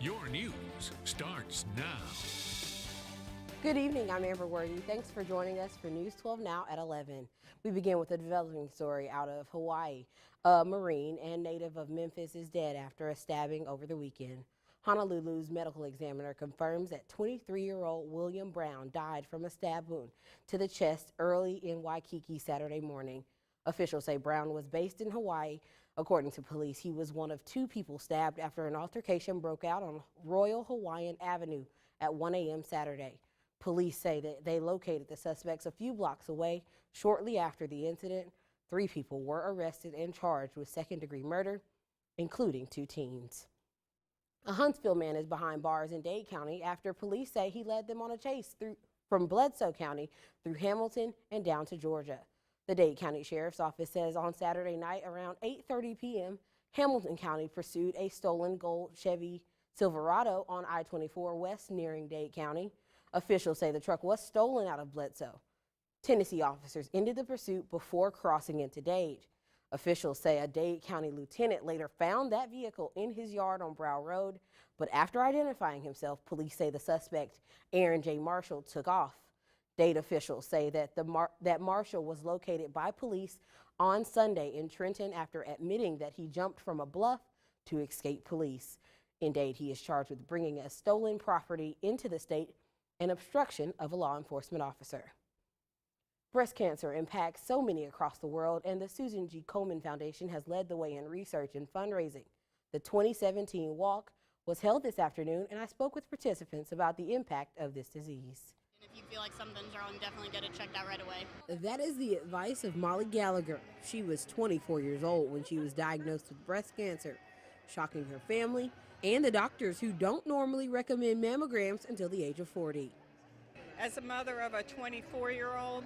Your news starts now. Good evening, I'm Amber Worthy. Thanks for joining us for News 12 Now at 11. We begin with a developing story out of Hawaii. A Marine and native of Memphis is dead after a stabbing over the weekend. Honolulu's medical examiner confirms that 23-year-old William Brown died from a stab wound to the chest early in Waikiki Saturday morning. Officials say Brown was based in Hawaii. According to police, he was one of two people stabbed after an altercation broke out on Royal Hawaiian Avenue at 1 a.m. Saturday. Police say that they located the suspects a few blocks away. Shortly after the incident, 3 people were arrested and charged with second-degree murder, including 2 teens. A Huntsville man is behind bars in Dade County after police say he led them on a chase from Bledsoe County through Hamilton and down to Georgia. The Dade County Sheriff's Office says on Saturday night around 8:30 p.m., Hamilton County pursued a stolen gold Chevy Silverado on I-24 west nearing Dade County. Officials say the truck was stolen out of Bledsoe. Tennessee officers ended the pursuit before crossing into Dade. Officials say a Dade County lieutenant later found that vehicle in his yard on Brow Road, but after identifying himself, police say the suspect, Aaron J. Marshall, took off. Dade officials say that that Marshall was located by police on Sunday in Trenton after admitting that he jumped from a bluff to escape police. In Dade, he is charged with bringing a stolen property into the state and obstruction of a law enforcement officer. Breast cancer impacts so many across the world, and the Susan G. Komen Foundation has led the way in research and fundraising. The 2017 walk was held this afternoon, and I spoke with participants about the impact of this disease. If you feel like something's wrong, definitely get it checked out right away. That is the advice of Molly Gallagher. She was 24 years old when she was diagnosed with breast cancer, shocking her family and the doctors who don't normally recommend mammograms until the age of 40. As a mother of a 24-year-old,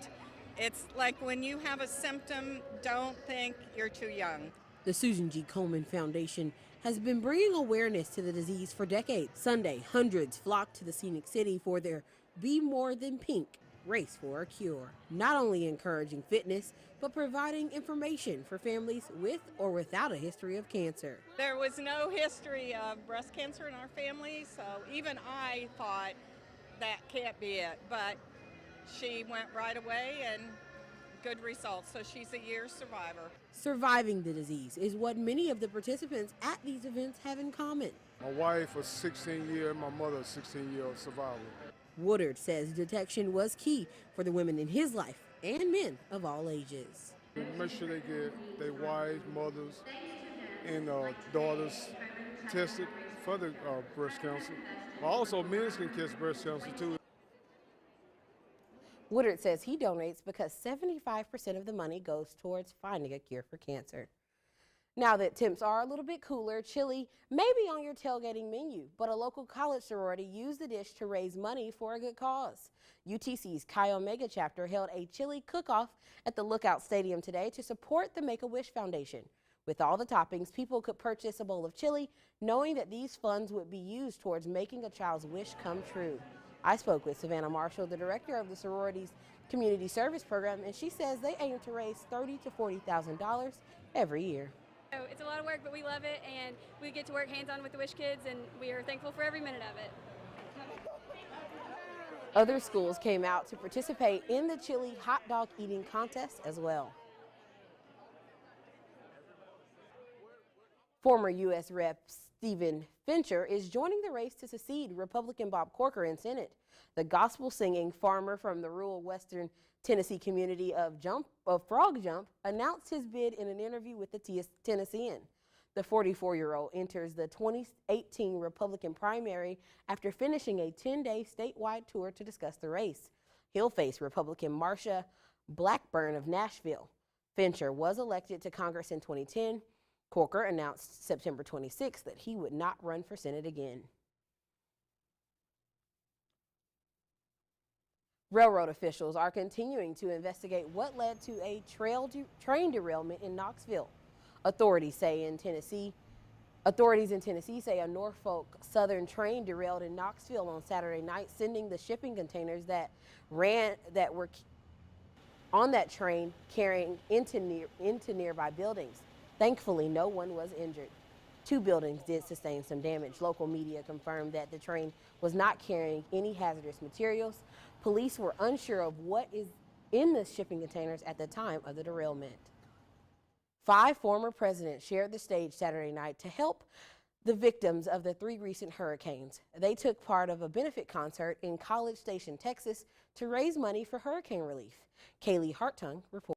it's like when you have a symptom, don't think you're too young. The Susan G. Komen Foundation has been bringing awareness to the disease for decades. Sunday, hundreds flocked to the Scenic City for their Be More Than Pink Race for a Cure, not only encouraging fitness, but providing information for families with or without a history of cancer. There was no history of breast cancer in our family, so even I thought that can't be it, but she went right away and good results, so she's a year survivor. Surviving the disease is what many of the participants at these events have in common. My wife was 16 years, my mother was 16-year survivor. Woodard says detection was key for the women in his life and men of all ages. Make sure they get their wives, mothers, and daughters tested for the breast cancer. Also, men can catch breast cancer too. Woodard says he donates because 75% of the money goes towards finding a cure for cancer. Now that temps are a little bit cooler, chili may be on your tailgating menu, but a local college sorority used the dish to raise money for a good cause. UTC's Chi Omega chapter held a chili cook-off at the Lookout Stadium today to support the Make-A-Wish Foundation. With all the toppings, people could purchase a bowl of chili, knowing that these funds would be used towards making a child's wish come true. I spoke with Savannah Marshall, the director of the sorority's community service program, and she says they aim to raise $30,000 to $40,000 every year. It's a lot of work, but we love it, and we get to work hands-on with the Wish Kids, and we are thankful for every minute of it. Other schools came out to participate in the chili hot dog eating contest as well. Former U.S. Rep. Stephen Fincher is joining the race to succeed Republican Bob Corker in Senate. The gospel-singing farmer from the rural western Tennessee community of Frog Jump announced his bid in an interview with the Tennessean. The 44-year-old enters the 2018 Republican primary after finishing a 10-day statewide tour to discuss the race. He'll face Republican Marsha Blackburn of Nashville. Fincher was elected to Congress in 2010. Corker announced September 26 that he would not run for Senate again. Railroad officials are continuing to investigate what led to a train derailment in Knoxville. Authorities in Tennessee say a Norfolk Southern train derailed in Knoxville on Saturday night, sending the shipping containers that were on that train carrying into nearby buildings. Thankfully, no one was injured. 2 buildings did sustain some damage. Local media confirmed that the train was not carrying any hazardous materials. Police were unsure of what is in the shipping containers at the time of the derailment. 5 former presidents shared the stage Saturday night to help the victims of the 3 recent hurricanes. They took part of a benefit concert in College Station, Texas to raise money for hurricane relief. Kaylee Hartung reports.